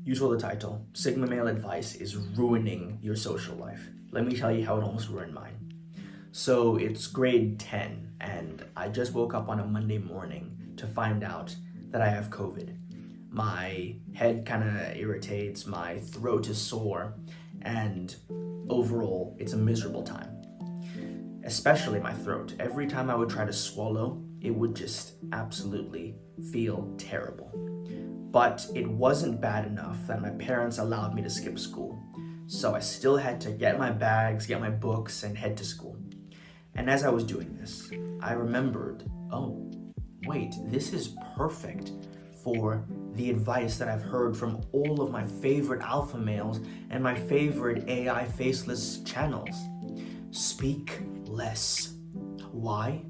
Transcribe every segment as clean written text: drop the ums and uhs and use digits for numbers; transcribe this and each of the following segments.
You saw the title. Sigma male advice is ruining your social life. Let me tell you how it almost ruined mine. So it's grade 10 and I just woke up on a Monday morning to find out that I have COVID. My head kind of irritates, my throat is sore, and overall it's a miserable time. Especially my throat. Every time I would try to swallow, it would just absolutely feel terrible. But it wasn't bad enough that my parents allowed me to skip school. So I still had to get my bags, get my books, and head to school. And as I was doing this, I remembered, oh, wait, this is perfect for the advice that I've heard from all of my favorite alpha males and my favorite AI faceless channels. Speak less. Why?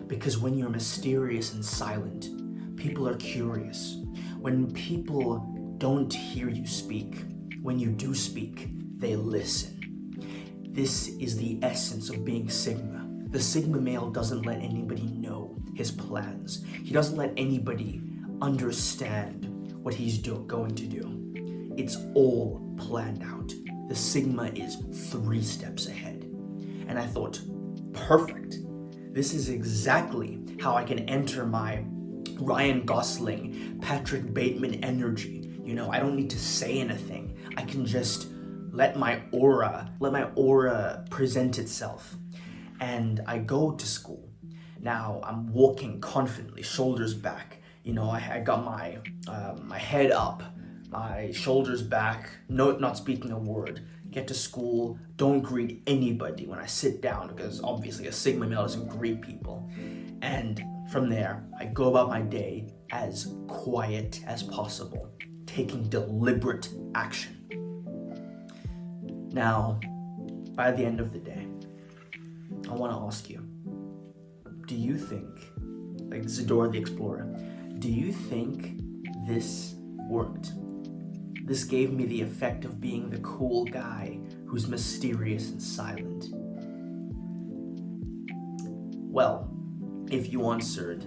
Because when you're mysterious and silent, people are curious. When people don't hear you speak, when you do speak, they listen. This is the essence of being Sigma. The Sigma male doesn't let anybody know his plans. He doesn't let anybody understand what he's going to do. It's all planned out. The Sigma is 3 steps ahead. And I thought, perfect. This is exactly how I can enter my Ryan Gosling, Patrick Bateman energy. You know, I don't need to say anything. I can just let my aura present itself. And I go to school. Now I'm walking confidently, shoulders back. You know, I got my head up, my shoulders back, not speaking a word. Get to school, don't greet anybody when I sit down, because obviously a Sigma male doesn't greet people. And from there, I go about my day as quiet as possible, taking deliberate action. Now, by the end of the day, I want to ask you, do you think, like this is Dora the Explorer, do you think this worked? This gave me the effect of being the cool guy who's mysterious and silent. Well, if you answered,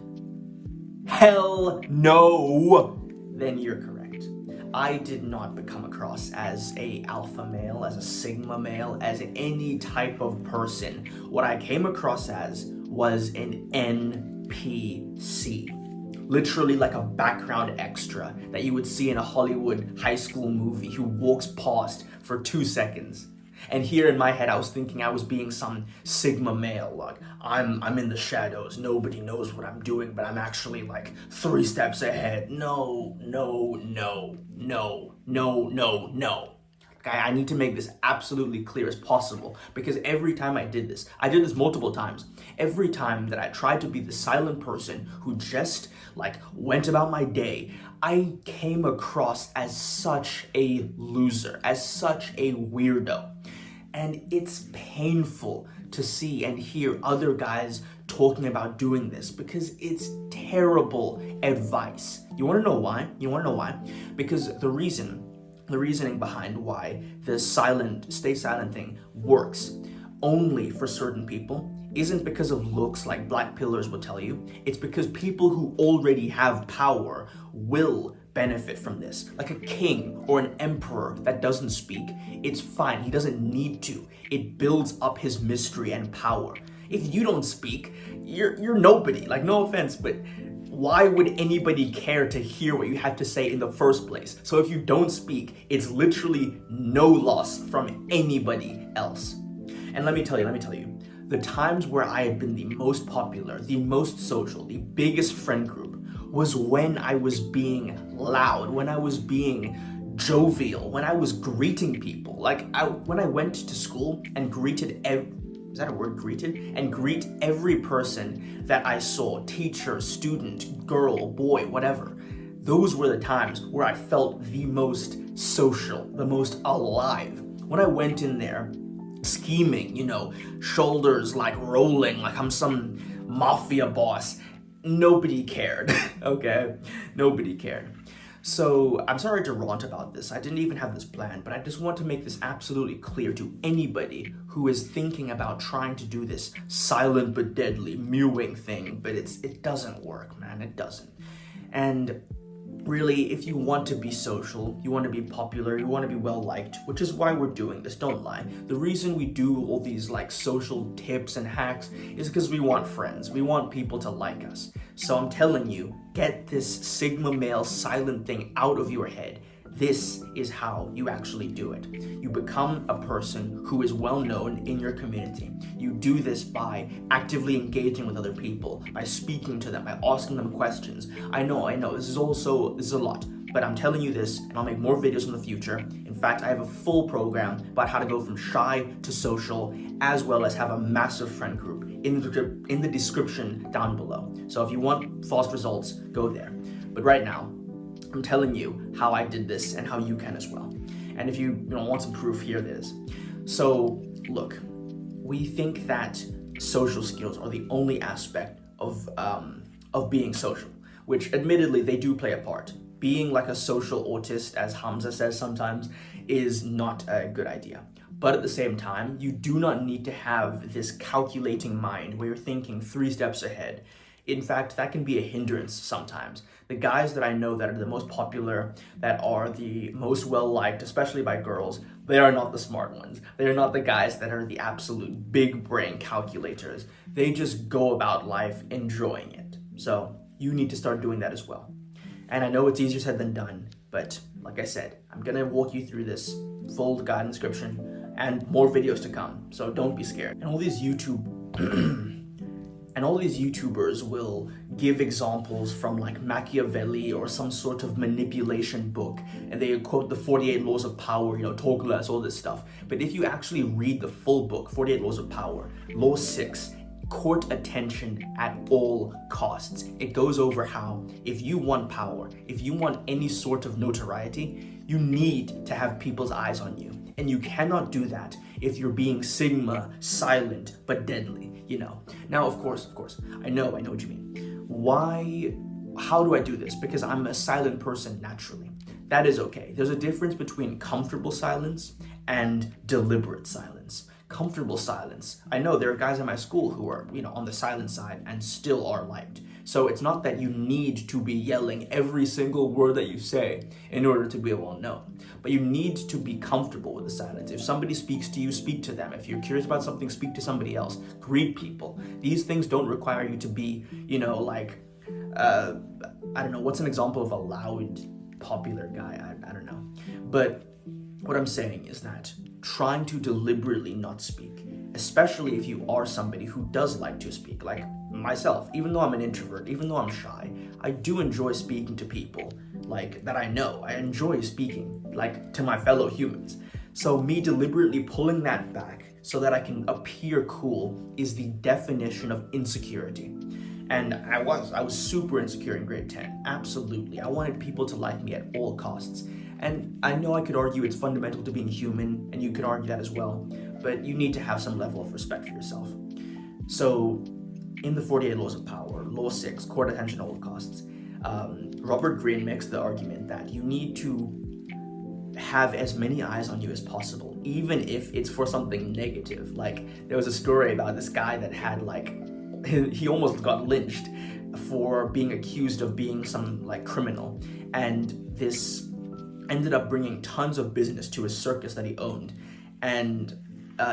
hell no, then you're correct. I did not become across as a alpha male, as a sigma male, as any type of person. What I came across as was an NPC. Literally like a background extra that you would see in a Hollywood high school movie who walks past for 2 seconds. And here in my head, I was thinking I was being some Sigma male, like I'm in the shadows, nobody knows what I'm doing, but I'm actually like 3 steps ahead. No. Okay, I need to make this absolutely clear as possible, because every time I did this multiple times. Every time that I tried to be the silent person who just like went about my day, I came across as such a loser, as such a weirdo. And it's painful to see and hear other guys talking about doing this, because it's terrible advice. You want to know why? Because the reasoning behind why the stay silent thing works only for certain people isn't because of looks like black pillars will tell you. It's because people who already have power will benefit from this. Like a king or an emperor that doesn't speak, it's fine. He doesn't need to. It builds up his mystery and power. If you don't speak, you're nobody. Like, no offense, but why would anybody care to hear what you have to say in the first place? So if you don't speak, it's literally no loss from anybody else. And let me tell you, the times where I had been the most popular, the most social, the biggest friend group was when I was being loud, when I was being jovial, when I was greeting people. Like when I went to school and greeted greet every person that I saw, teacher, student, girl, boy, whatever. Those were the times where I felt the most social, the most alive. When I went in there scheming, shoulders like rolling, like I'm some mafia boss, nobody cared, okay? Nobody cared. So I'm sorry to rant about this. I didn't even have this planned, but I just want to make this absolutely clear to anybody who is thinking about trying to do this silent but deadly mewing thing, but it doesn't work, man. It doesn't. And really, if you want to be social, you want to be popular, you want to be well liked, which is why we're doing this, don't lie. The reason we do all these like social tips and hacks is because we want friends. We want people to like us. So I'm telling you, get this Sigma male silent thing out of your head. This is how you actually do it. You become a person who is well known in your community. You do this by actively engaging with other people, by speaking to them, by asking them questions. I know, this is a lot, but I'm telling you this, and I'll make more videos in the future. In fact, I have a full program about how to go from shy to social, as well as have a massive friend group in the description down below. So if you want fast results, go there. But right now, I'm telling you how I did this and how you can as well. And if you want some proof, here it is. So look, we think that social skills are the only aspect of being social, which admittedly they do play a part. Being like a social autist, as Hamza says sometimes, is not a good idea. But at the same time, you do not need to have this calculating mind where you're thinking 3 steps ahead. In fact, that can be a hindrance sometimes. The guys that I know that are the most popular, that are the most well-liked, especially by girls, they are not the smart ones. They are not the guys that are the absolute big brain calculators. They just go about life enjoying it. So you need to start doing that as well. And I know it's easier said than done, but like I said, I'm gonna walk you through this full guide and description and more videos to come. So don't be scared. And all these YouTubers will give examples from like Machiavelli or some sort of manipulation book, and they quote the 48 laws of power, talk less, all this stuff. But if you actually read the full book, 48 laws of power, law 6, court attention at all costs. It goes over how if you want power, if you want any sort of notoriety, you need to have people's eyes on you. And you cannot do that if you're being Sigma, silent, but deadly, Now, of course, I know what you mean. How do I do this? Because I'm a silent person naturally. That is okay. There's a difference between comfortable silence and deliberate silence. Comfortable silence. I know there are guys in my school who are, on the silent side and still are liked. So it's not that you need to be yelling every single word that you say in order to be well known, but you need to be comfortable with the silence. If somebody speaks to you, speak to them. If you're curious about something, speak to somebody else. Greet people. These things don't require you to be, I don't know, what's an example of a loud, popular guy? I don't know. But what I'm saying is that trying to deliberately not speak, especially if you are somebody who does like to speak, like myself, even though I'm an introvert, even though I'm shy, I do enjoy speaking to people like that I know. I enjoy speaking like to my fellow humans. So me deliberately pulling that back so that I can appear cool is the definition of insecurity. And I was super insecure in grade 10. Absolutely. I wanted people to like me at all costs. And I know I could argue it's fundamental to being human, and you could argue that as well, but you need to have some level of respect for yourself. So in the 48 laws of power, law 6, court attention at all costs, Robert Greene makes the argument that you need to have as many eyes on you as possible, even if it's for something negative. Like, there was a story about this guy that had he almost got lynched for being accused of being some criminal, and this ended up bringing tons of business to his circus that he owned. And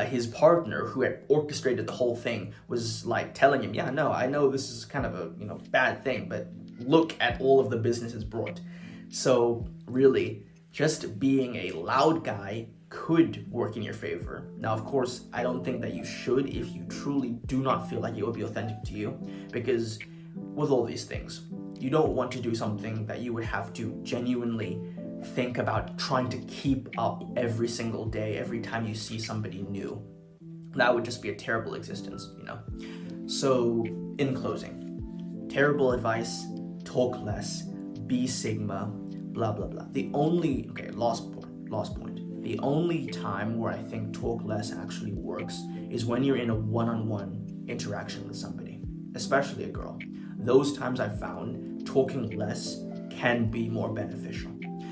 his partner, who had orchestrated the whole thing, was telling him, yeah, no, I know this is kind of a bad thing, but look at all of the business it's brought. So really, just being a loud guy could work in your favor. Now, of course, I don't think that you should if you truly do not feel like it will be authentic to you, because with all these things, you don't want to do something that you would have to genuinely think about trying to keep up every single day, every time you see somebody new. That would just be a terrible existence, So, in closing, terrible advice, talk less, be Sigma, blah, blah, blah. Last point. The only time where I think talk less actually works is when you're in a one-on-one interaction with somebody, especially a girl. Those times I've found talking less can be more beneficial.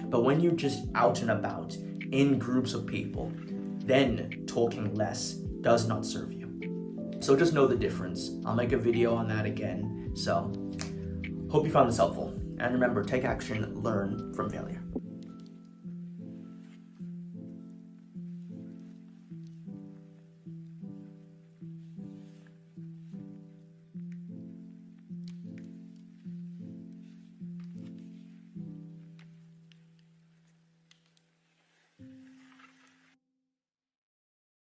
But when you're just out and about in groups of people, then talking less does not serve you. So just know the difference. I'll make a video on that again. So hope you found this helpful. And remember, take action, learn from failure.